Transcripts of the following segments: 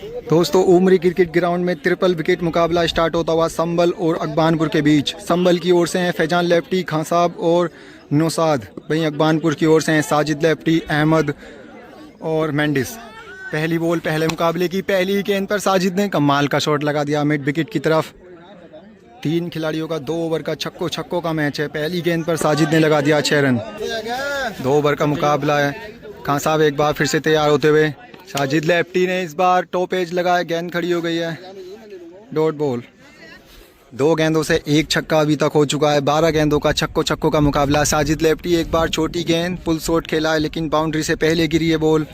दोस्तों उमरी cricket ground में triple wicket मुकाबला स्टार्ट होता हुआ संभल और अकबानपुर के बीच। संभल की ओर से हैं फैजान लेफ्टी, खान साहब और नौसाद। वहीं अकबानपुर की ओर से हैं साजिद लेफ्टी, अहमद और मेंडिस। पहली बॉल पहले मुकाबले की। पहली गेंद पर साजिद ने कमाल का शॉट लगा दिया मिड विकेट की तरफ। 3 खिलाड़ियों का 2 ओवर का छक्कों का मैच है। पहली गेंद पर साजिद ने लगा दिया 6 रन। 2 ओवर का मुकाबला है। खान साहब एक बार फिर से तैयार होते हुए। साजिद लेफ्टी ने इस बार टॉप एज लगाया, गेंद खड़ी हो गई है। Dot ball. 2 गेंदों से 1 छक्का अभी तक हो चुका है। 12 गेंदों का छक्कों का मुकाबला। साजिद लेफ्टी एक बार छोटी गेंद पुल शॉट खेला है, लेकिन बाउंड्री से पहले गिरी है बॉल।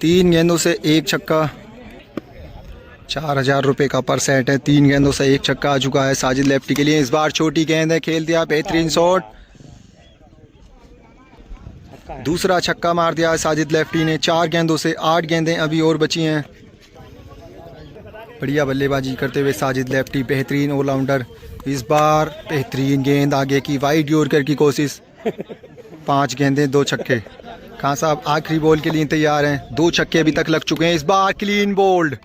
3 गेंदों से 1 छक्का। 4000 रुपये का पर सेट है। 3 गेंदों से 1 छक्का आ चुका है साजिद लेफ्टी के लिए। इस बार छोटी गेंद है, खेल दिया बेहतरीन शॉट। दूसरा छक्का मार दिया है साजिद लेफ्टी ने। 4 गेंदों से 8 गेंदें अभी और बची हैं। बढ़िया बल्लेबाजी करते हुए साजिद लेफ्टी, बेहतरीन ऑलराउंडर। इस बार बेहतरीन गेंद आगे की, वाइड यॉर्कर की कोशिश। 5 गेंदें 2 छक्के। खान साहब आखिरी बॉल के लिए तैयार हैं। 2 छक्के अभी तक लग चुके हैं। इस बार क्लीन बोल्ड।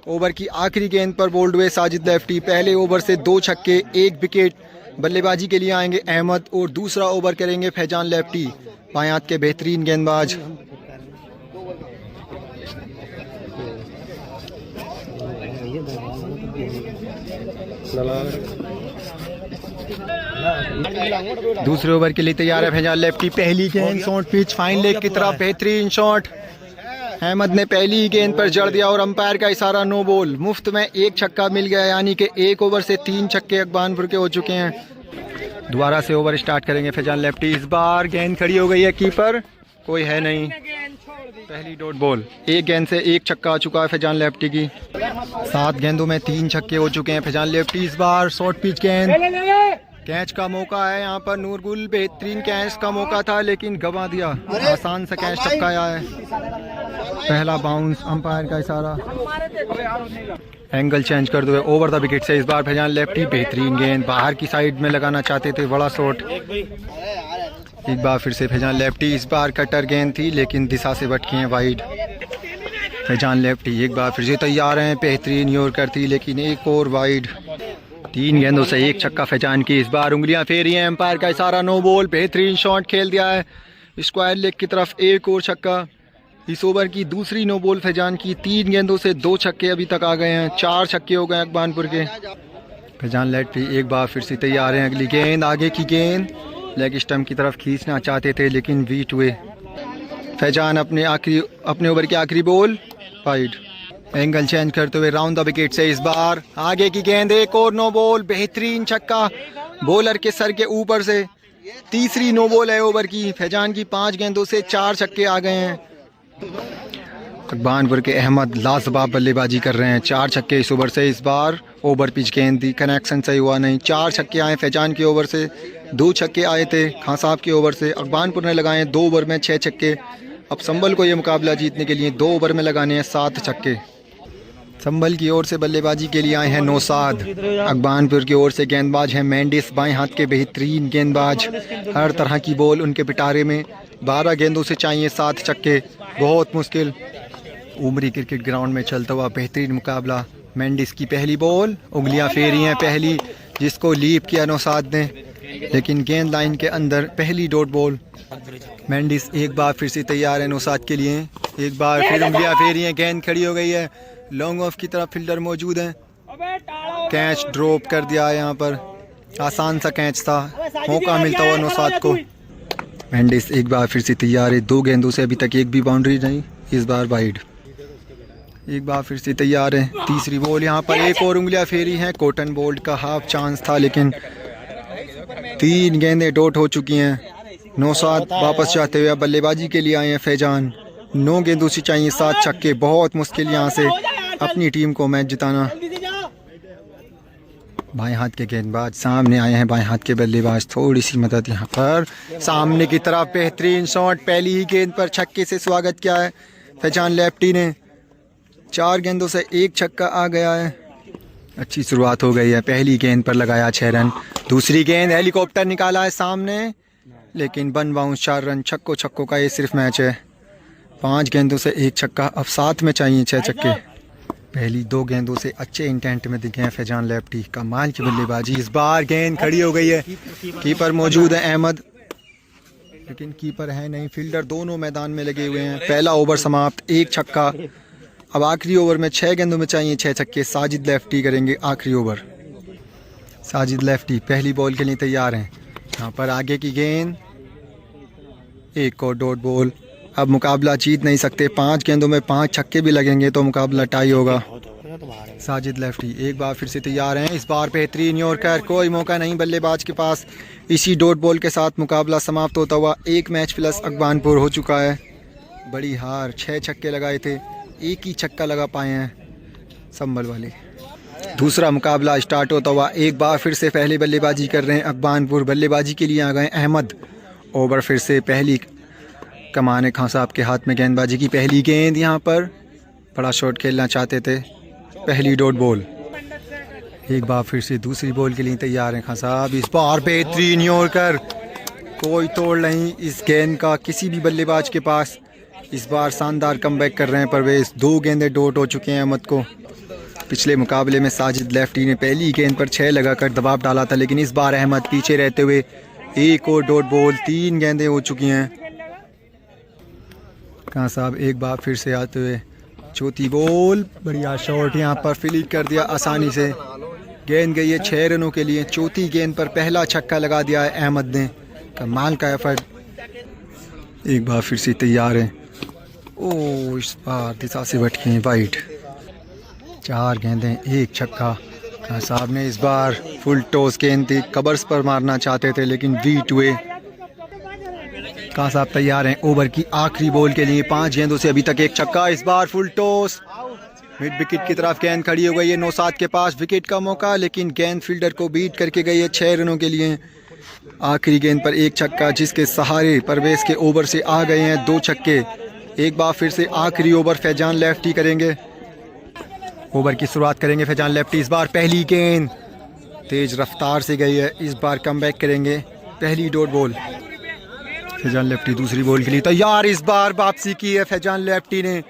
ओवर की आखिरी गेंद पर बोल्ड हुए साजिद लेफ्टी। पहले ओवर से 2 छक्के, 1 विकेट। बल्लेबाजी के लिए आएंगे अहमद और दूसरा ओवर करेंगे फैजान लेफ्टी, बाएं हाथ के बेहतरीन गेंदबाज। दूसरे ओवर के लिए तैयार है फैजान लेफ्टी। पहली गेंद शॉर्ट पिच, फाइन लेग की तरफ, बेहतरीन शॉट। अहमद ने पहली गेंद पर जड़ दिया और अंपायर का इशारा नो बॉल। मुफ्त में 1 छक्का मिल गया, यानी कि 1 ओवर से 3 छक्के अकबानपुर के हो चुके हैं। दोबारा से ओवर स्टार्ट करेंगे फैजान लेफ्टी। इस बार गेंद खड़ी हो गई है, कीपर कोई है नहीं। पहली डॉट बॉल। 1 गेंद से 1 छक्का आ चुका है फैजान लेफ्टी की। 7 गेंदों में 3 छक्के हो चुके हैं फैजान लेफ्टी। इस बार शॉर्ट पिच गेंद, कैच का मौका है यहाँ पर। नूरगुल, बेहतरीन कैच का मौका था लेकिन गंवा दिया। आसान सा कैच टपकाया है। पहला बाउंस, अंपायर का इशारा। एंगल चेंज कर दो ओवर द विकेट से। इस बार फैजान लेफ्टी, बेहतरीन गेंद बाहर की साइड में लगाना चाहते थे, बड़ा शॉट। एक बार फिर से फैजान लेफ्टी। इस बार कटर गेंद थी लेकिन दिशा से भटकी है वाइड। फैजान लेफ्टी एक बार फिर से तैयार हैं। बेहतरीन यॉर्कर थी लेकिन एक और वाइड। 3 गेंदों से 1 छक्का फैजान की। इस बार उंगलियां फेरी हैं, एम्पायर का इशारा नो बॉल। बेहतरीन शॉट खेल दिया है स्क्वायर लेग की तरफ, 1 और छक्का। इस ओवर की दूसरी नो बॉल फैजान की। 3 गेंदों से 2 छक्के अभी तक आ गए हैं। 4 छक्के हो गए अकबानपुर के। फैजान लेफ्टी एक बार फिर से तैयार हैं। अगली गेंद, आगे की गेंद लेग स्टंप की तरफ खींचना चाहते थे लेकिन बीट हुए। फैजान अपने ओवर की आखिरी बॉल, वाइड। एंगल चेंज करते हुए राउंड द विकेट से। इस बार आगे की गेंद, 1 और नो बॉल। बेहतरीन छक्का बॉलर के सर के ऊपर से। तीसरी नो बॉल है ओवर की। फैजान की 5 गेंदों से 4 छक्के आ गए हैं। अकबानपुर के अहमद लाजवाब बल्लेबाजी कर रहे हैं। 4 छक्के इस ओवर से। इस बार ओवर पिच गेंद दी, कनेक्शन सही हुआ नहीं। 4 छक्के आए फैजान के ओवर से, 2 छक्के आए थे खान साहब के ओवर से। अकबानपुर ने लगाए 2 ओवर में 6 छक्के। अब संभल को ये मुकाबला जीतने के लिए 2 ओवर में लगाने हैं 7 छक्के। संभल की ओर से बल्लेबाजी के लिए आए हैं नौसाद। अकबानपुर की ओर से गेंदबाज हैं मेंडिस, बाएं हाथ के बेहतरीन गेंदबाज। हर तरह की बॉल उनके पिटारे में। 12 गेंदों से चाहिए 7 छक्के, बहुत मुश्किल। उमरी क्रिकेट ग्राउंड में चलता हुआ बेहतरीन मुकाबला। मेंडिस की पहली बॉल, उंगलियां फेरी हैं पहली, जिसको लीप किया नौसाद ने, लेकिन गेंद लाइन के अंदर। पहली डॉट बॉल। मेंडिस एक बार फिर से तैयार है नौसाद के लिए। एक बार फिर उंगलियां फेरी हैं, गेंद खड़ी हो गई है। लॉन्ग ऑफ की तरफ फील्डर मौजूद हैं। कैच ड्रॉप कर दिया है यहाँ पर। आसान सा कैच था, मौका मिलता हुआ नौसाद को। मेंडिस एक बार फिर से तैयार है। 2 गेंदों से अभी तक एक भी बाउंड्री नहीं, इस बार वाइड। एक बार फिर से तैयार है। तीसरी बॉल यहाँ पर, 1 और उंगलियां फेरी हैं। कॉटन बोल्ट का हाफ चांस था लेकिन 3 गेंदें डॉट हो चुकी हैं। नौसाद वापस जाते हुए अब बल्लेबाजी के लिए आए हैं फैजान। 9 गेंदों से चाहिए 7 छक्के, बहुत मुश्किल यहाँ से अपनी टीम को मैच जिताना। बाएं हाथ के गेंदबाज सामने आए हैं, बाएं हाथ के बल्लेबाज। थोड़ी सी मदद यहाँ पर। सामने की तरफ बेहतरीन शॉट, पहली ही गेंद पर छक्के से स्वागत किया है फैजान लेफ्टी ने। 4 गेंदों से 1 छक्का आ गया है। अच्छी शुरुआत हो गई है। पहली गेंद पर लगाया 6 रन। दूसरी गेंद हेलीकॉप्टर निकाला है सामने, लेकिन 1 बाउंस 4 रन। छक्कों का ये सिर्फ मैच है। 5 गेंदों से 1 छक्का, अब 7 में चाहिए 6 छक्के। पहली 2 गेंदों से अच्छे इंटेंट में दिखे हैं फैजान लेफ्टी। कमाल की बल्लेबाजी, इस बार गेंद खड़ी हो गई है। कीपर मौजूद है अहमद, लेकिन कीपर है नहीं। फील्डर दोनों मैदान में लगे हुए हैं। पहला ओवर समाप्त, 1 छक्का। अब आखिरी ओवर में 6 गेंदों में चाहिए 6 छक्के। साजिद लेफ्टी करेंगे आखिरी ओवर। साजिद लेफ्टी पहली बॉल के लिए तैयार हैं। यहाँ पर आगे की गेंद, 1 और डॉट बॉल। अब मुकाबला जीत नहीं सकते, 5 गेंदों में 5 छक्के भी लगेंगे तो मुकाबला टाई होगा। साजिद लेफ्टी एक बार फिर से तैयार हैं। इस बार बेहतरीन यॉर्कर, कोई मौका नहीं बल्लेबाज के पास। इसी डॉट बॉल के साथ मुकाबला समाप्त होता हुआ 1 मैच प्लस अकबानपुर हो चुका है। बड़ी हार, 6 छक्के लगाए थे, 1 ही छक्का लगा पाए हैं संभल वाले। दूसरा मुकाबला स्टार्ट होता हुआ एक बार फिर से पहले बल्लेबाजी कर रहे हैं अकबानपुर। बल्लेबाजी के लिए आ गए अहमद। ओवर फिर से पहली कमाने खान साहब के हाथ में गेंदबाजी की पहली गेंद। यहाँ पर बड़ा शॉट खेलना चाहते थे, पहली डॉट बॉल। एक बार फिर से दूसरी बॉल के लिए तैयार हैं खान साहब। इस बार बेहतरीन यॉर्कर, कोई तोड़ नहीं इस गेंद का किसी भी बल्लेबाज के पास। इस बार शानदार कमबैक कर रहे हैं परवेज। 2 गेंदें डॉट हो चुके हैं अहमद को। पिछले मुकाबले में साजिद लेफ्टी ने पहली गेंद पर 6 लगाकर दबाव डाला था, लेकिन इस बार अहमद पीछे रहते हुए 1 और डॉट बॉल। 3 गेंदें हो चुकी हैं। खान साहब एक बार फिर से आते हुए, चौथी बॉल, बढ़िया शॉट, यहाँ पर फ्लिक कर दिया आसानी से। गेंद गई है 6 रनों के लिए। चौथी गेंद पर पहला छक्का लगा दिया है अहमद ने। कमाल का एफर्ट। एक बार फिर से तैयार है। ओ, इस बार दिशा से भटके हैं वाइड। 4 गेंदें 1 छक्का। खान साहब ने इस बार फुल टॉस गेंद थी, कबर्स पर मारना चाहते थे लेकिन बीट हुए। खान साहब तैयार हैं ओवर की आखिरी बॉल के लिए। 5 गेंदों से अभी तक 1 छक्का। इस बार फुल टॉस, मिड विकेट की तरफ गेंद खड़ी हो गई है। नौशाद के पास विकेट का मौका, लेकिन गेंद फील्डर को बीट करके गई है 6 रनों के लिए। आखिरी गेंद पर 1 छक्का, जिसके सहारे परवेज के ओवर से आ गए हैं 2 छक्के। एक बार फिर से आखिरी ओवर फैजान लेफ्टी करेंगे। ओवर की शुरुआत करेंगे फैजान लेफ्टी। इस बार पहली गेंद तेज रफ्तार से गई है। इस बार कमबैक करेंगे, पहली डॉट बॉल। फैजान लेफ्टी दूसरी बॉल के लिए तैयार। इस बार वापसी की है फैजान लेफ्टी ने,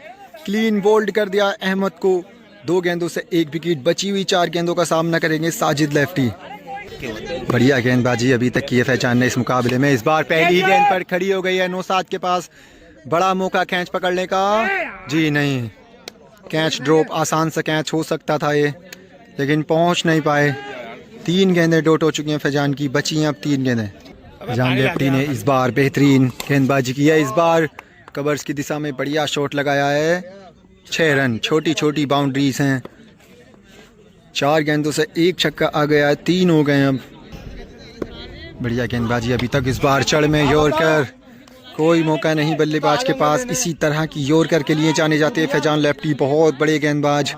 क्लीन बोल्ड कर दिया अहमद को। 2 गेंदों से 1 विकेट। बची हुई 4 गेंदों का सामना करेंगे साजिद लेफ्टी। बढ़िया गेंदबाजी अभी तक की है फैजान ने इस मुकाबले में। इस बार पहली गेंद पर खड़ी हो गई है नौशाद के पास। बड़ा मौका कैच पकड़ने का, जी नहीं, कैच ड्रॉप, आसान सा कैच हो सकता था ये, लेकिन पहुंच नहीं पाए। 3 गेंदें डॉट हो चुकी हैं फैजान की, बची हैं अब 3 गेंदें। फैजान लेफ्टी ने इस बार बेहतरीन गेंदबाजी की है। इस बार कवर्स की दिशा में बढ़िया शॉट लगाया है। 6 रन, छोटी छोटी बाउंड्रीज हैं। 4 गेंदों से 1 छक्का आ गया है, 3 हो गए अब। बढ़िया गेंदबाजी अभी तक। इस बार चढ़ में यॉर्कर, कोई मौका नहीं बल्लेबाज के पास। इसी तरह की यॉर्कर के लिए जाने जाते हैं फैजान लेफ्टी, बहुत बड़े गेंदबाज।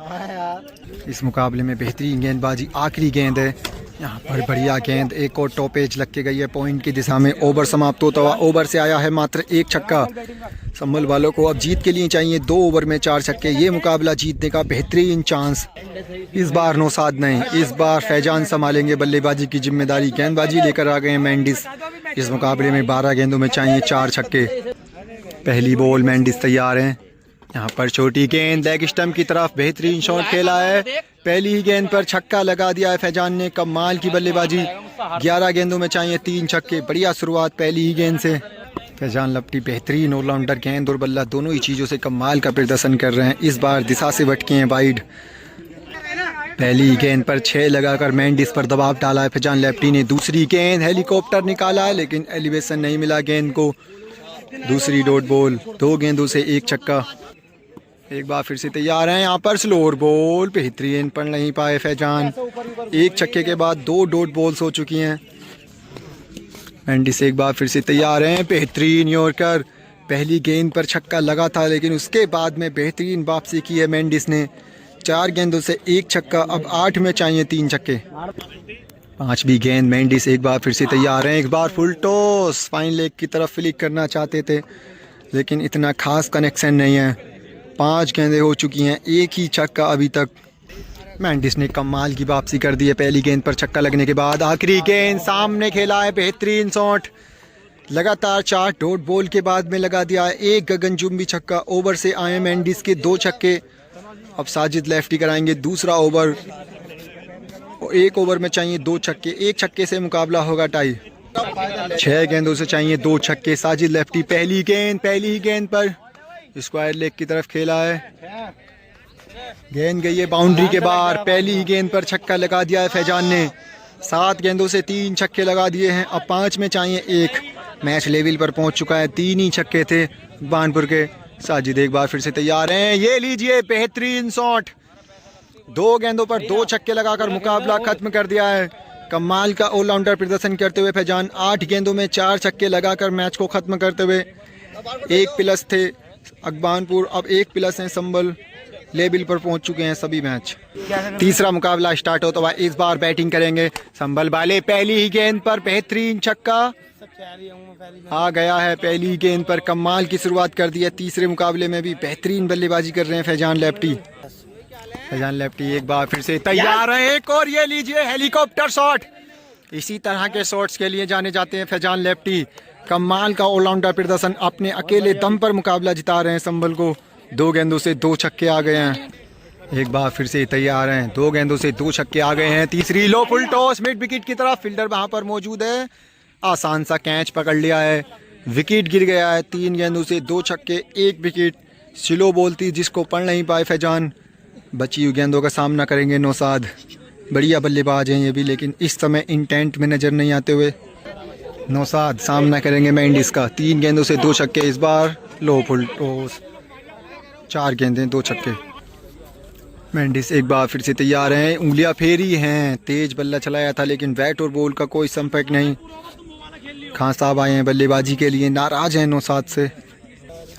इस मुकाबले में बेहतरीन गेंदबाजी। आखिरी गेंद है यहाँ पर, बढ़िया गेंद, 1 और टॉप एज लग के गई है पॉइंट की दिशा में। ओवर समाप्त होता हुआ ओवर से आया है मात्र 1 छक्का। संभल वालों को अब जीत के लिए चाहिए 2 ओवर में 4 छक्के। ये मुकाबला जीतने का बेहतरीन चांस। इस बार नौशाद नहीं, इस बार फैजान संभालेंगे बल्लेबाजी की जिम्मेदारी। गेंदबाजी लेकर आ गए हैं मेंडिस। इस मुकाबले में 12 गेंदों में चाहिए 4 छक्के। पहली बॉल, मेंडिस तैयार हैं। यहाँ पर छोटी गेंद लेग स्टंप की तरफ, बेहतरीन शॉट खेला है। पहली ही गेंद पर छक्का लगा दिया है फैजान ने। कमाल की बल्लेबाजी। 11 गेंदों में चाहिए 3 छक्के। बढ़िया शुरुआत पहली ही गेंद से। फैजान लेफ्टी बेहतरीन ऑलराउंडर, गेंद और बल्ला दोनों ही चीज़ों से कमाल का प्रदर्शन कर रहे हैं। इस बार दिशा से भटके हैं वाइड। पहली गेंद पर 6 लगाकर मेंडिस पर दबाव डाला है फैजान लेफ्टी ने। दूसरी गेंद हेलीकॉप्टर निकाला है, लेकिन एलिवेशन नहीं मिला गेंद को। दूसरी डॉट बॉल। 2 गेंदों से 1 छक्का। एक बार फिर से तैयार हैं यहाँ पर स्लोअर बॉल, बेहतरीन पढ़ नहीं पाए फैजान। 1 छक्के के बाद 2 डॉट बॉल्स हो चुकी हैं। मेंडिस एक बार फिर से तैयार हैं। बेहतरीन यॉर्कर, पहली गेंद पर छक्का लगा था, लेकिन उसके बाद में बेहतरीन वापसी की है मेंडिस ने। 4 गेंदों से 1 छक्का। अब 8 में चाहिए 3 छक्के। 5वीं गेंद, मेंडिस एक बार फिर से तैयार हैं। एक बार फुल टॉस, फाइन लेग की तरफ फ्लिक करना चाहते थे, लेकिन इतना खास कनेक्शन नहीं है। 5 गेंदें हो चुकी हैं, 1 ही छक्का अभी तक। मेंडिस ने कमाल की वापसी कर दी है पहली गेंद पर छक्का लगने के बाद। आखिरी गेंद सामने खेला है, बेहतरीन शॉट। लगातार 4 डॉट बॉल के बाद में लगा दिया है 1 गगनचुंबी छक्का। ओवर से आए मेंडिस के 2 छक्के। अब साजिद लेफ्टी कराएंगे दूसरा ओवर। एक ओवर में चाहिए 2 छक्के, 1 छक्के से मुकाबला होगा टाई। 6 गेंदों से चाहिए 2 छक्के। साजिद लेफ्टी पहली ही गेंद पर स्क्वायर लेग की तरफ खेला है। गेंद गई है बाउंड्री के बाहर। पहली ही गेंद पर छक्का लगा दिया है फैजान ने। 7 गेंदों से 3 छक्के लगा दिए हैं। अब 5 में चाहिए 1। मैच लेवल पर पहुंच चुका है। 3 ही छक्के थे बानपुर के। साजिद एक बार फिर से तैयार हैं। ये लीजिए बेहतरीन शॉट। 2 गेंदों पर 2 छक्के लगाकर मुकाबला खत्म कर दिया है। कमाल का ऑलराउंडर प्रदर्शन करते हुए फैजान 8 गेंदों में 4 छक्के लगाकर मैच को खत्म करते हुए 1 प्लस थे अकबानपुर, अब 1 प्लस हैं संभल। लेवल पर पहुंच चुके हैं सभी मैच। तीसरा मुकाबला स्टार्ट होता हुआ इस बार बैटिंग करेंगे संभल वाले। पहली ही गेंद पर बेहतरीन छक्का आ गया है। पहली ही गेंद पर कमाल की शुरुआत कर दी है। तीसरे मुकाबले में भी बेहतरीन बल्लेबाजी कर रहे हैं फैजान लेफ्टी। फैजान लेफ्टी एक बार फिर से तैयार है। एक और ये लीजिए हेलीकॉप्टर शॉट। इसी तरह के शॉट्स के लिए जाने जाते हैं फैजान लेफ्टी। कमाल का ऑलराउंडर प्रदर्शन, अपने अकेले दम पर मुकाबला जिता रहे हैं संभल को। 2 गेंदों से 2 छक्के आ गए हैं। एक बार फिर से तैयार हैं। 2 गेंदों से 2 छक्के आ गए हैं। तीसरी लो फुल टॉस मिड विकेट की तरफ। फील्डर वहां पर मौजूद है। आसान सा कैच पकड़ लिया है। विकेट गिर गया है। 3 गेंदों से 2 छक्के 1 विकेट। स्लो बॉल थी जिसको पढ़ नहीं पाए फैजान। बची हुई गेंदों का सामना करेंगे नौसाद। बढ़िया बल्लेबाज हैं ये भी, लेकिन इस समय इंटेंट में नजर नहीं आते हुए। नौसाद सामना करेंगे मेंडिस का। 3 गेंदों से 2 छक्के इस बार। लो फुल टॉस 4 गेंदें 2 छक्के। मेंडिस एक बार फिर से तैयार हैं। उंगलियां फेरी हैं। तेज बल्ला चलाया था लेकिन बैट और बॉल का कोई संपर्क नहीं। खान साहब आए हैं बल्लेबाजी के लिए। नाराज हैं नौसाद से।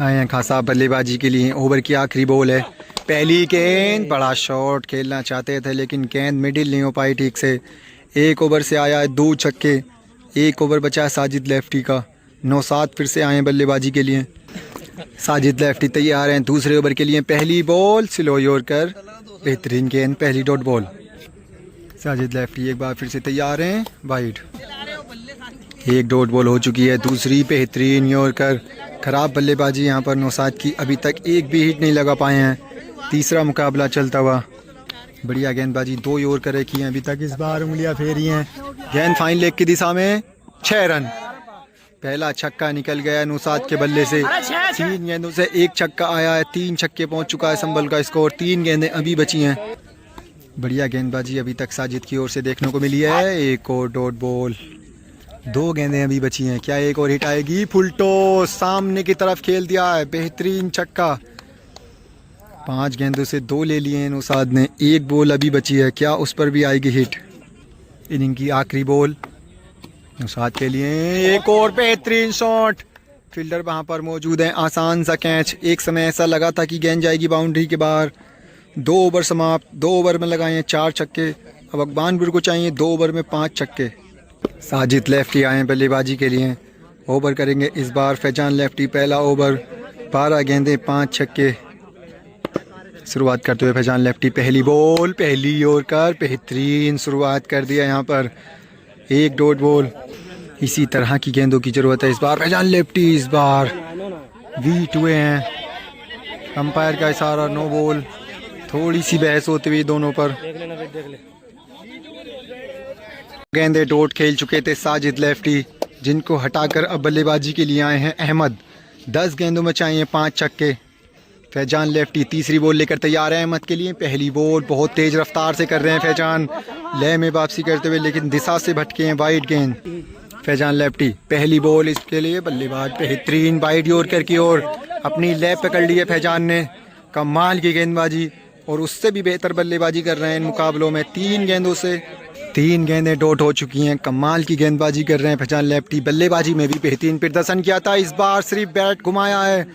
आए हैं खान साहब बल्लेबाजी के लिए। ओवर की आखिरी बॉल है। पहली गेंद। बड़ा शॉट खेलना चाहते थे लेकिन गेंद मिडिल नहीं हो पाई ठीक से। 1 ओवर से आया है 2 छक्के। 1 ओवर बचा है साजिद लेफ्टी का। नौसाद फिर से आए हैं बल्लेबाजी के लिए। साजिद लेफ्टी तैयार हैं दूसरे ओवर के लिए। पहली बॉल स्लो यॉर्कर। बेहतरीन गेंद, पहली डॉट बॉल। साजिद लेफ्टी एक बार फिर से तैयार हैं। वाइड 1 डॉट बॉल हो चुकी है। दूसरी बेहतरीन यॉर्कर। खराब बल्लेबाजी यहाँ पर नौसाद की। अभी तक एक भी हिट नहीं लगा पाए हैं। तीसरा मुकाबला चलता हुआ। बढ़िया गेंदबाजी। 2 यॉर्कर की हैं अभी तक। इस बार उंगलियां फेरी हैं। गेंद फाइन लेग की दिशा में। 6 रन। पहला छक्का निकल गया नौसाद के बल्ले से। 3 गेंदों से 1 छक्का आया है। 3 छक्के पहुंच चुका है संभल का स्कोर। 3 गेंदें अभी बची हैं। बढ़िया गेंदबाजी अभी तक साजिद की ओर से देखने को मिली है। 1 और डॉट बॉल। 2 गेंदें अभी बची हैं। क्या एक और हिट आएगी? फुल टॉस सामने की तरफ खेल दिया है। बेहतरीन छक्का। 5 गेंदों से 2 ले लिए हैं नौसाद ने। 1 बॉल अभी बची है। क्या उस पर भी आएगी हिट? इनिंग की आखिरी बॉल नौसाद के लिए। एक और बेहतरीन शॉट। फील्डर वहां पर मौजूद है। आसान सा कैच। एक समय ऐसा लगा था कि गेंद जाएगी बाउंड्री के बाहर। 2 ओवर समाप्त। 2 ओवर में लगाए हैं 4 छक्के। अब अकबानपुर को चाहिए 2 ओवर में 5 छक्के। साजिद लेफ्टी आए हैं बल्लेबाजी के लिए। ओवर करेंगे इस बार फैजान लेफ्टी। पहला ओवर 12 गेंदें 5 छक्के। शुरुआत करते हुए फैजान लेफ्टी। पहली बॉल पहली यॉर्कर। बेहतरीन शुरुआत कर दिया यहाँ पर। 1 डॉट बॉल। इसी तरह की गेंदों की जरूरत है इस बार। फैजान लेफ्टी इस बार वीट हुए हैं। अंपायर का इशारा नो बॉल। थोड़ी सी बहस होती हुई दोनों पर। गेंदे डॉट खेल चुके थे साजिद लेफ्टी, जिनको हटाकर अब बल्लेबाजी के लिए आए हैं अहमद। 10 गेंदों में चाहिए 5 छक्के। फैजान लेफ्टी तीसरी बॉल लेकर तैयार है अहमद के लिए। पहली बॉल बहुत तेज रफ्तार से कर रहे हैं फैजान। लय में वापसी करते हुए लेकिन दिशा से भटके हैं। वाइड गेंद। फैजान लेफ्टी पहली बॉल इसके लिए। बल्लेबाज बेहतरीन वाइड यॉर्कर की ओर अपनी लय पकड़ ली है फैजान ने। कमाल की गेंदबाजी और उससे भी बेहतर बल्लेबाजी कर रहे हैं इन मुकाबलों में। 3 गेंदों से 3 गेंदें डॉट हो चुकी हैं। कमाल की गेंदबाजी कर रहे हैं फैजान लेफ्टी। बल्लेबाजी में भी बेहतरीन प्रदर्शन किया था। इस बार सिर्फ बैट घुमाया है।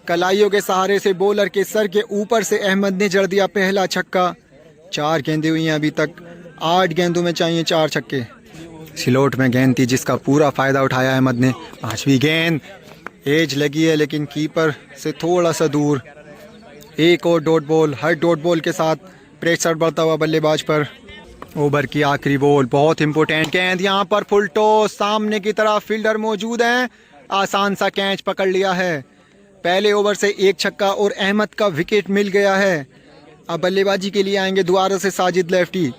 कलाइयों के सहारे से बॉलर के सर के ऊपर से अहमद ने जड़ दिया पहला छक्का। 4 गेंदें हुई हैं अभी तक। 8 गेंदों में चाहिए 4 छक्के। स्लोट में गेंद थी जिसका पूरा फायदा उठाया अहमद ने। 5वीं गेंद एज लगी है लेकिन कीपर से थोड़ा सा दूर। 1 और डॉट बॉल। हर डॉट बॉल के साथ प्रेशर बढ़ता हुआ बल्लेबाज पर। ओवर की आखिरी बॉल बहुत इंपॉर्टेंट गेंद। यहाँ पर फुल टॉस सामने की तरफ। फील्डर मौजूद हैं। आसान सा कैच पकड़ लिया है। पहले ओवर से 1 छक्का और अहमद का विकेट मिल गया है। अब बल्लेबाजी के लिए आएंगे दोबारा से साजिद लेफ्टी।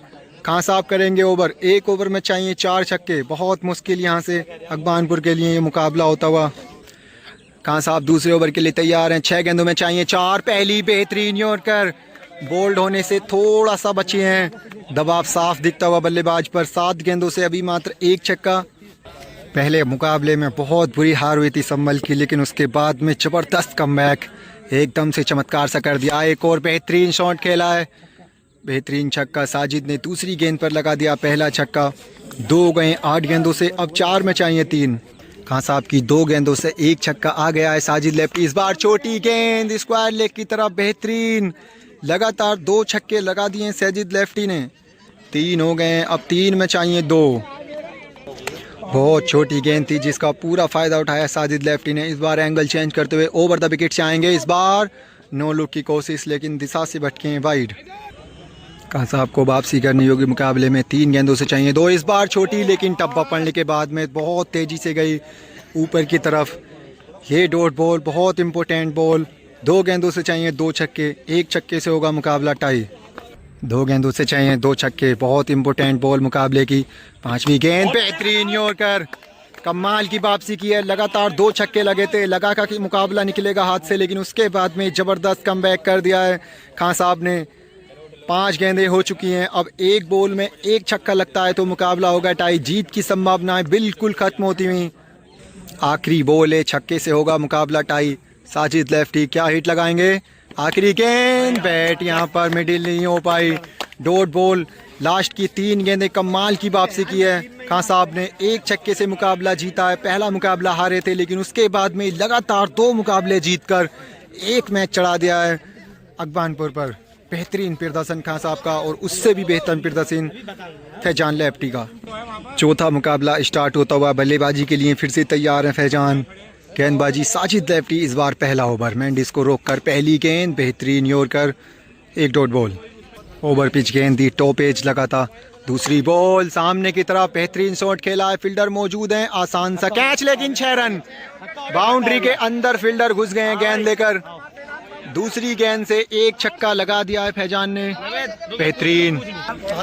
खान साहब करेंगे ओवर। एक ओवर में चाहिए 4 छक्के। बहुत मुश्किल यहाँ से अकबानपुर के लिए ये मुकाबला होता हुआ। खान साहब दूसरे ओवर के लिए तैयार हैं। 6 गेंदों में चाहिए 4। पहली बेहतरीन यॉर्कर। बोल्ड होने से थोड़ा सा बचे हैं। दबाव साफ दिखता हुआ बल्लेबाज पर। 7 गेंदों से अभी मात्र 1 छक्का। पहले मुकाबले में बहुत बुरी हार हुई थी संभल की, लेकिन उसके बाद में ज़बरदस्त कमबैक, एकदम से चमत्कार सा कर दिया। एक और बेहतरीन शॉट खेला है, बेहतरीन छक्का। साजिद ने दूसरी गेंद पर लगा दिया पहला छक्का। 2 गए 8 गेंदों से, अब 4 में चाहिए 3। खान साहब की 2 गेंदों से 1 छक्का आ गया है। साजिद लेफ्टी इस बार छोटी गेंद स्क्वायर लेग की तरफ, बेहतरीन। लगातार 2 छक्के लगा दिए साजिद लेफ्टी ने। 3 हो गए, अब 3 में चाहिए 2। बहुत छोटी गेंद थी जिसका पूरा फ़ायदा उठाया साजिद लेफ्टी ने। इस बार एंगल चेंज करते हुए ओवर द विकेट से आएंगे। इस बार नो लुक की कोशिश, लेकिन दिशा से भटके हैं वाइड। खान साहब को वापसी करनी होगी मुकाबले में। 3 गेंदों से चाहिए 2। इस बार छोटी, लेकिन टप्पा पड़ने के बाद में बहुत तेज़ी से गई ऊपर की तरफ। ये डॉट बॉल, बहुत इंपॉर्टेंट बॉल। 2 गेंदों से चाहिए 2 छक्के। 1 छक्के से होगा मुकाबला टाई। 2 गेंदों से चाहिए 2 छक्के। बहुत इंपॉर्टेंट बॉल मुकाबले की। 5वीं गेंद बेहतरीन यॉर्कर, कमाल की वापसी की है। लगातार 2 छक्के लगे थे, लगा का कि मुकाबला निकलेगा हाथ से, लेकिन उसके बाद में ज़बरदस्त कमबैक कर दिया है खान साहब ने। 5 गेंदें हो चुकी हैं। अब एक बॉल में 1 छक्का लगता है तो मुकाबला होगा टाई। जीत की संभावनाएं बिल्कुल खत्म होती हुई। आखिरी बॉल है, छक्के से होगा मुकाबला टाई। साजिद लेफ्टी क्या हिट लगाएंगे? आखिरी गेंद, बैट यहाँ पर मिडिल नहीं हो पाई। डॉट बॉल, लास्ट की 3 गेंदें, कमाल की वापसी की है खान साहब ने। 1 छक्के से मुकाबला जीता है। पहला मुकाबला हारे थे, लेकिन उसके बाद में लगातार 2 मुकाबले जीतकर 1 मैच चढ़ा दिया है अकबानपुर पर। बेहतरीन प्रदर्शन खान साहब का, और उससे भी बेहतर प्रदर्शन फैजान लेफ्टी का। चौथा मुकाबला स्टार्ट होता हुआ। बल्लेबाजी के लिए फिर से तैयार हैं फैजान। गेंदबाजी साजिद लेफ्टी। इस बार पहला ओवर, मेंडिस को रोककर पहली गेंद, बेहतरीन yorker, 1 dot ball. Over pitch गेंद दी, टॉप एज लगा था। दूसरी बॉल सामने की तरफ, बेहतरीन शॉट खेला है। फील्डर मौजूद हैं, आसान सा कैच, लेकिन 6 रन। बाउंड्री के अंदर फील्डर घुस गए हैं गेंद लेकर। दूसरी गेंद से 1 छक्का लगा दिया है फैजान ने, बेहतरीन।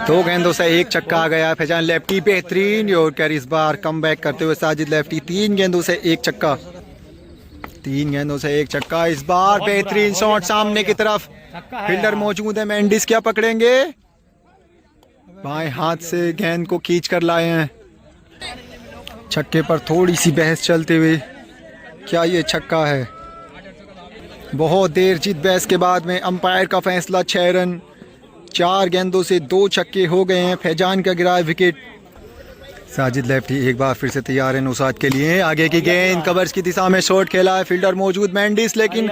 2 गेंदों से 1 छक्का आ गया है फैजान लेफ्टी, बेहतरीन यॉर्कर। इस बार कमबैक करते हुए साजिद लेफ्टी। 3 गेंदों से 1 छक्का, 3 गेंदों से 1 छक्का। इस बार बेहतरीन शॉट सामने की तरफ, फील्डर मौजूद है। मेंडिस क्या पकड़ेंगे? बाएं हाथ से गेंद को खींच कर लाए हैं। छक्के पर थोड़ी सी बहस चलते हुए, क्या ये छक्का है? बहुत देर जीत बहस के बाद में अंपायर का फैसला 6 रन। 4 गेंदों से 2 छक्के हो गए हैं। फैजान का गिरा है विकेट। साजिद लेफ्टी एक बार फिर से तैयार है नौसाद के लिए। आगे की गेंद कवर्स की दिशा में शॉट खेला है, फील्डर मौजूद मेंडिस, लेकिन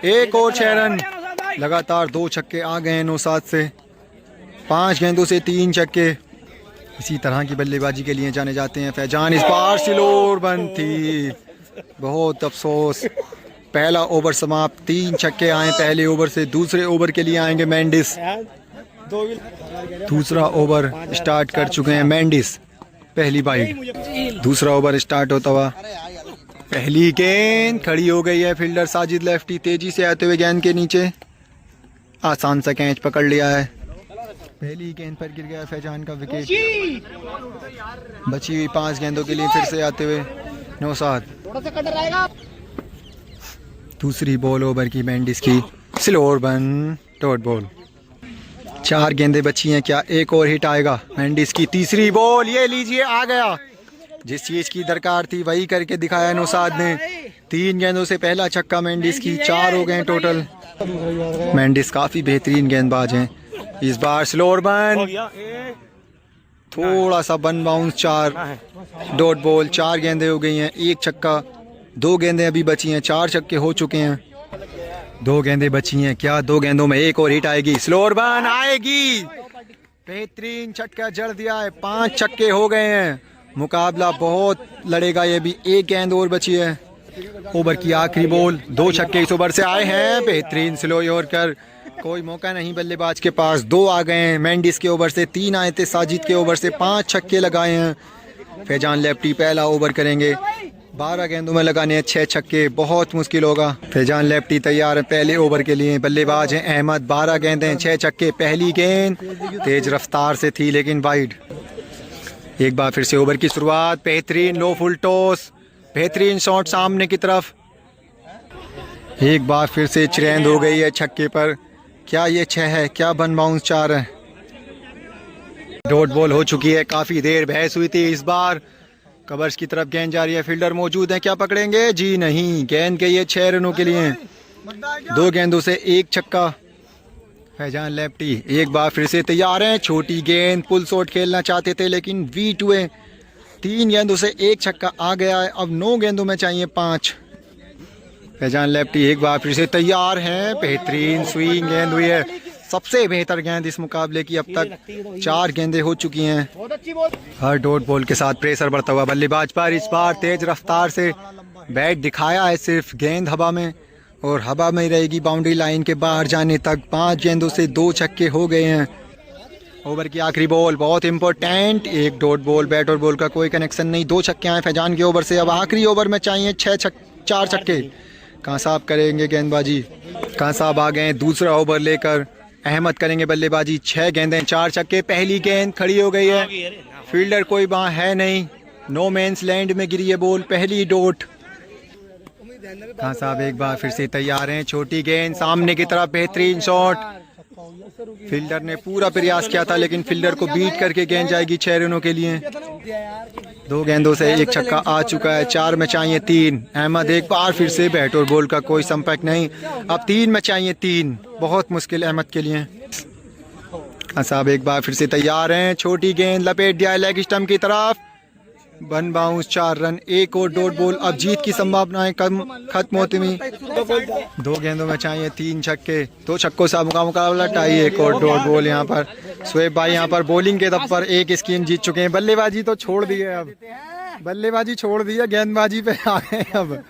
1 और 6 रन। लगातार 2 छक्के आ गए हैं नौसाद से। 5 गेंदों से 3 छक्के। इसी तरह की बल्लेबाजी के लिए जाने जाते हैं फैजान। इस बार स्लोर बंद थी, बहुत अफसोस। पहला ओवर समाप्त, 3 छक्के आए पहले ओवर से। दूसरे ओवर के लिए आएंगे मेंडिस। दूसरा ओवर स्टार्ट कर चुके हैं मेंडिस। पहली बाइट, दूसरा ओवर स्टार्ट होता हुआ। पहली गेंद खड़ी हो गई है। फील्डर साजिद लेफ्टी तेजी से आते हुए गेंद के नीचे आसान सा कैच पकड़ लिया है। पहली गेंद पर गिर गया फैजान का विकेट। बची हुई 5 गेंदों के लिए फिर से आते हुए नौसाद। दूसरी बॉल ओवर की मेंडिस की, स्लोर बन, डॉट बॉल। 4 गेंदें बची हैं, क्या एक और हिट आएगा? मेंडिस की तीसरी बॉल, ये लीजिए आ गया। जिस चीज़ की दरकार थी वही करके दिखाया नौसाद ने। 3 गेंदों से पहला छक्का मेंडिस की। 4 हो गए टोटल। मेंडिस काफ़ी बेहतरीन गेंदबाज हैं। इस बार स्लोर बन, थोड़ा सा बन बाउंस, 4 डॉट बॉल। 4 गेंदें हो गई हैं, 1 छक्का। 2 गेंदें अभी बची हैं, 4 छक्के हो चुके हैं। 2 गेंदें बची हैं, क्या 2 गेंदों में एक और हिट आएगी? स्लोर बन आएगी, बेहतरीन छक्का जड़ दिया है। 5 छक्के हो गए हैं। मुकाबला बहुत लड़ेगा ये भी। 1 गेंद और बची है। ओवर की आखिरी बॉल, 2 छक्के इस ओवर से आए हैं। बेहतरीन स्लो यॉर्कर, कोई मौका नहीं बल्लेबाज के पास। 2 आ गए हैं मेंडिस के ओवर से, 3 आए थे साजिद के ओवर से। 5 छक्के लगाए हैं। फैजान लेफ्टी पहला ओवर करेंगे। 12 गेंदों में लगाने हैं 6 छक्के, बहुत मुश्किल होगा। फैजान लेफ्टी तैयार है पहले ओवर के लिए। बल्लेबाज हैं अहमद, 12 गेंदें 6 छक्के। पहली गेंद तेज रफ्तार से थी लेकिन वाइड। एक बार फिर से ओवर की शुरुआत, बेहतरीन लो फुल टॉस, बेहतरीन शॉट सामने की तरफ। एक बार फिर से चुरेंद हो गई है छक्के पर। क्या ये 6 है, क्या बन बाउंस 4 है। डॉट बॉल हो चुकी है, काफ़ी देर बहस हुई थी। इस बार कवर्स की तरफ गेंद जा रही है, फील्डर मौजूद है, क्या पकड़ेंगे? जी नहीं, गेंद गई है 6 रनों के लिए। 2 गेंदों से 1 छक्का। फैजान लेफ्टी एक बार फिर से तैयार हैं। छोटी गेंद पुल शॉट खेलना चाहते थे लेकिन बीट हुए। 3 गेंदों से 1 छक्का आ गया है। अब 9 गेंदों में चाहिए 5। फैजान लेफ्टी एक बार फिर से तैयार हैं। बेहतरीन स्विंग गेंद हुई है, सबसे बेहतर गेंद इस मुकाबले की अब तक। 4 गेंदें हो चुकी हैं। हर डॉट बॉल के साथ प्रेशर बढ़ता हुआ बल्लेबाज पर। इस बार तेज रफ्तार से बैट दिखाया है, सिर्फ गेंद हवा में और हवा में ही रहेगी बाउंड्री लाइन के बाहर जाने तक। 5 गेंदों से 2 छक्के हो गए हैं। ओवर की आखिरी बॉल बहुत इंपॉर्टेंट। एक डॉट बॉल, बैट और बॉल का कोई कनेक्शन नहीं। 2 छक्के आए फैजान के ओवर से। अब आखिरी ओवर में चाहिए 4 छक्के। कहाँ साहब करेंगे गेंदबाजी? कहाँ साहब आ गए दूसरा ओवर लेकर। अहमद करेंगे बल्लेबाजी। 6 गेंदें 4 छक्के। पहली गेंद खड़ी हो गई है, फील्डर कोई वहाँ है नहीं, नो मैंस लैंड में गिरी है बॉल। पहली डॉट। खान साहब एक बार फिर से तैयार हैं। छोटी गेंद सामने की तरफ, बेहतरीन शॉट। फील्डर ने पूरा प्रयास किया था लेकिन फील्डर को बीट करके गेंद जाएगी 6 रनों के लिए। 2 गेंदों से 1 छक्का आ चुका है। 4 में चाहिए 3। अहमद एक बार फिर से, बैट और बॉल का कोई संपर्क नहीं। अब 3 में चाहिए 3, बहुत मुश्किल अहमद के लिए। खान साहब एक बार फिर से तैयार हैं। छोटी गेंद लपेट दिया है लेग स्टंप की तरफ। 1 बाउंस 4 रन। एक और डॉट बॉल। अब जीत की संभावनाएं कम खत्म होती हुई। 2 गेंदों में चाहिए 3 छक्के। 2 छक्कों से मुकाबला टाई। एक और डॉट बॉल। यहाँ पर शोएब भाई यहाँ पर बॉलिंग के दम पर एक स्कीम जीत चुके हैं। बल्लेबाजी तो छोड़ दी है, अब बल्लेबाजी छोड़ दी है, गेंदबाजी पे आ गए। अब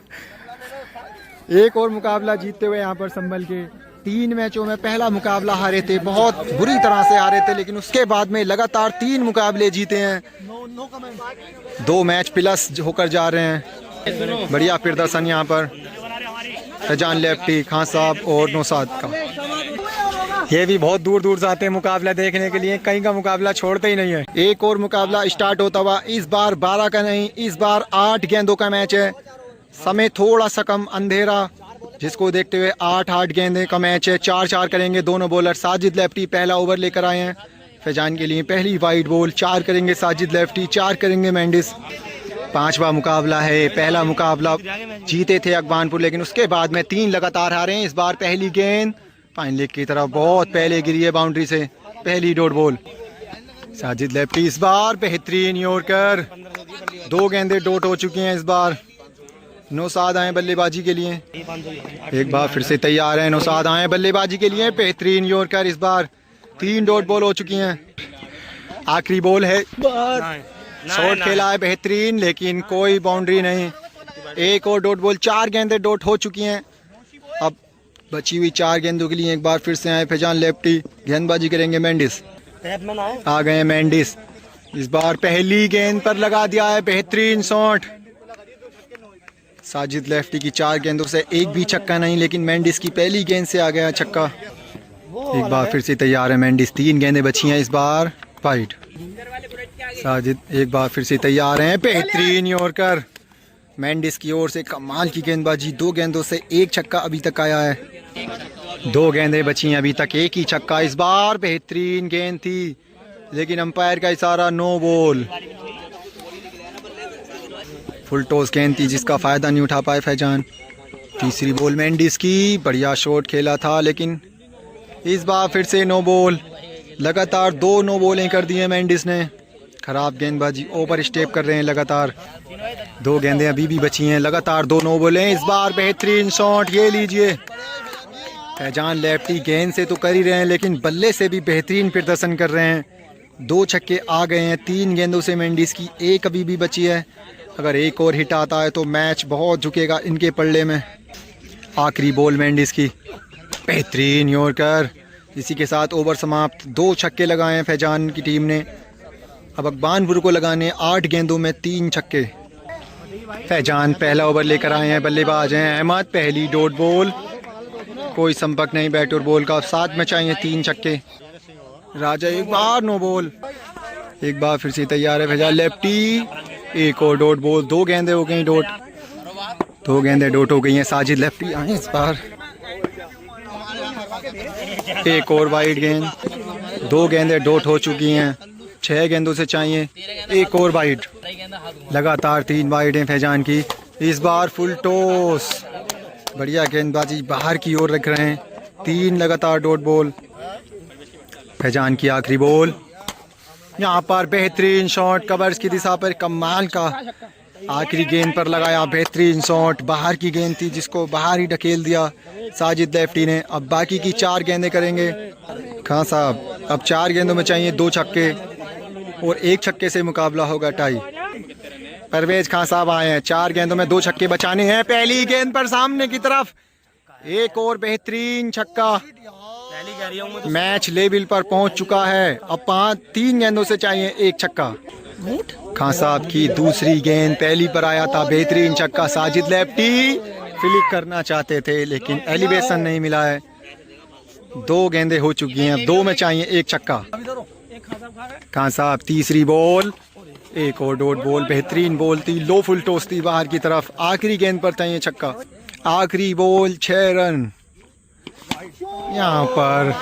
एक और मुकाबला जीतते हुए यहाँ पर संभल के। 3 मैचों में पहला मुकाबला हारे थे, बहुत बुरी तरह से हारे थे, लेकिन उसके बाद में लगातार 3 मुकाबले जीते हैं। 2 मैच प्लस होकर जा रहे हैं। बढ़िया प्रदर्शन यहाँ पर फैजान लेफ्टी, खान साहब और नौशाद का। ये भी बहुत दूर दूर से आते हैं मुकाबला देखने के लिए, कहीं का मुकाबला छोड़ते ही नहीं है। एक और मुकाबला स्टार्ट होता हुआ। इस बार 12 का नहीं, इस बार 8 गेंदों का मैच है। समय थोड़ा सा कम, अंधेरा, जिसको देखते हुए 8 गेंदे का मैच है। 4-4 करेंगे दोनों बॉलर। साजिद लेफ्टी पहला ओवर लेकर आए हैं फैजान के लिए। पहली वाइड बॉल। 4 करेंगे साजिद लेफ्टी, 4 करेंगे मेंडिस। 5वां मुकाबला है। पहला मुकाबला जीते थे अकबानपुर, लेकिन उसके बाद में 3 लगातार हारे हैं। इस बार पहली गेंद फाइन लेग की तरफ बहुत पहले गिरी है बाउंड्री से। पहली डॉट बॉल। साजिद लेफ्टी इस बार बेहतरीन यॉर्कर। 2 गेंदे डॉट हो चुकी हैं इस बार। नौशाद आए बल्लेबाजी के लिए। एक बार फिर से तैयार हैं। नौशाद आए बल्लेबाजी के लिए। बेहतरीन यॉर्कर इस बार। 3 डॉट बॉल हो चुकी हैं। आखिरी बॉल है। शॉट खेला है बेहतरीन, लेकिन कोई बाउंड्री नहीं। एक और डॉट बॉल। 4 गेंदें डॉट हो चुकी हैं। अब बची हुई 4 गेंदों के लिए एक बार फिर से आए फैजान लेफ्टी। गेंदबाजी करेंगे मेंडिस। आ गए मेंडिस। इस बार पहली गेंद पर लगा दिया है बेहतरीन शॉट। साजिद लेफ्टी की 4 गेंदों से एक भी छक्का नहीं, लेकिन मेंडिस की पहली गेंद से आ गया छक्का। एक बार फिर से तैयार है मेंडिस। 3 गेंदें बची हैं इस बार, वाइड। साजिद एक बार फिर से तैयार हैं। बेहतरीन यॉर्कर मेंडिस की ओर से। कमाल की गेंदबाजी। 2 गेंदों से 1 छक्का अभी तक आया है। 2 गेंदें बची हैं अभी तक, 1 ही छक्का। इस बार बेहतरीन गेंद थी, लेकिन अंपायर का इशारा नो बॉल। फुल टॉस गेंद थी जिसका फायदा नहीं उठा पाए फैजान। तीसरी बॉल मेंडिस की। बढ़िया शॉट खेला था, लेकिन इस बार फिर से नो बॉल। लगातार 2 नो बॉलें कर दी हैं मेंडिस ने। खराब गेंदबाजी, ओवर स्टेप कर रहे हैं लगातार। 2 गेंदें अभी भी बची हैं। लगातार 2 नो बॉलें। इस बार बेहतरीन शॉट, ये लीजिए। फैजान लेफ्टी गेंद से तो कर ही रहे हैं, लेकिन बल्ले से भी बेहतरीन प्रदर्शन कर रहे हैं। 2 छक्के आ गए हैं 3 गेंदों से मेंडिस की। 1 अभी भी बची है। अगर एक और हिट आता है तो मैच बहुत झुकेगा इनके पल्ले में। आखिरी बॉल मेंडिस की। बेहतरीन यॉर्कर। इसी के साथ ओवर समाप्त। 2 छक्के लगाए हैं फैजान की टीम ने। अब अकबानपुर को लगाने 8 गेंदों में 3 छक्के। फैजान पहला ओवर लेकर आए हैं, बल्लेबाज हैं अहमद, पहली डॉट बॉल, कोई संपर्क नहीं बैट और बॉल का, साथ में चाहिए 3 छक्के। राजा एक बार नो बॉल, एक बार फिर से तैयार है फैजान लेफ्टी, एक और डॉट बॉल, 2 गेंदें हो गई डॉट, 2 गेंदें डॉट हो गई हैं। साजिद लेफ्टी आए इस बार, एक और वाइड गेंद, 2 गेंदें डॉट हो चुकी हैं, 6 गेंदों से चाहिए एक और वाइड, लगातार 3 वाइड हैं फैजान की। इस बार फुल टॉस, बढ़िया गेंदबाजी बाहर की ओर रख रहे हैं, 3 लगातार डॉट बॉल। फैजान की आखिरी बॉल, यहाँ पर बेहतरीन शॉट कवर्स की दिशा पर, कमाल का आखिरी गेंद पर लगाया बेहतरीन शॉट, बाहर की गेंद थी जिसको बाहर ही ढकेल दिया साजिद लेफ्टी ने। अब बाकी की 4 गेंदें करेंगे खान साहब, अब 4 गेंदों में चाहिए 2 छक्के और 1 छक्के से मुकाबला होगा टाई। परवेज खान साहब आए हैं, 4 गेंदों में 2 छक्के बचाने हैं। पहली गेंद पर सामने की तरफ एक और बेहतरीन छक्का, मैच लेवल पर पहुंच चुका है। अब 3 गेंदों से चाहिए 1 छक्का। खान साहब की दूसरी गेंद, पहली पर आया था बेहतरीन छक्का, साजिद लेफ्टी फ्लिक करना चाहते थे लेकिन एलिवेशन नहीं मिला है। 2 गेंदें हो चुकी हैं, 2 में चाहिए 1 छक्का। खान साहब तीसरी बॉल, एक और डॉट बॉल, बेहतरीन बॉल थी, लो फुल टॉस थी बाहर की तरफ, आखिरी गेंद पर चाहिए छक्का, आखिरी बॉल 6 रन। यहाँ पर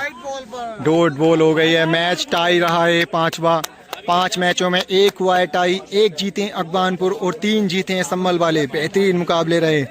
डॉट बॉल हो गई है, मैच टाई रहा है 5वां। 5 मैचों में 1 हुआ है टाई, 1 जीते अकबानपुर और 3 जीते हैं सम्मल वाले। बेहतरीन मुकाबले रहे।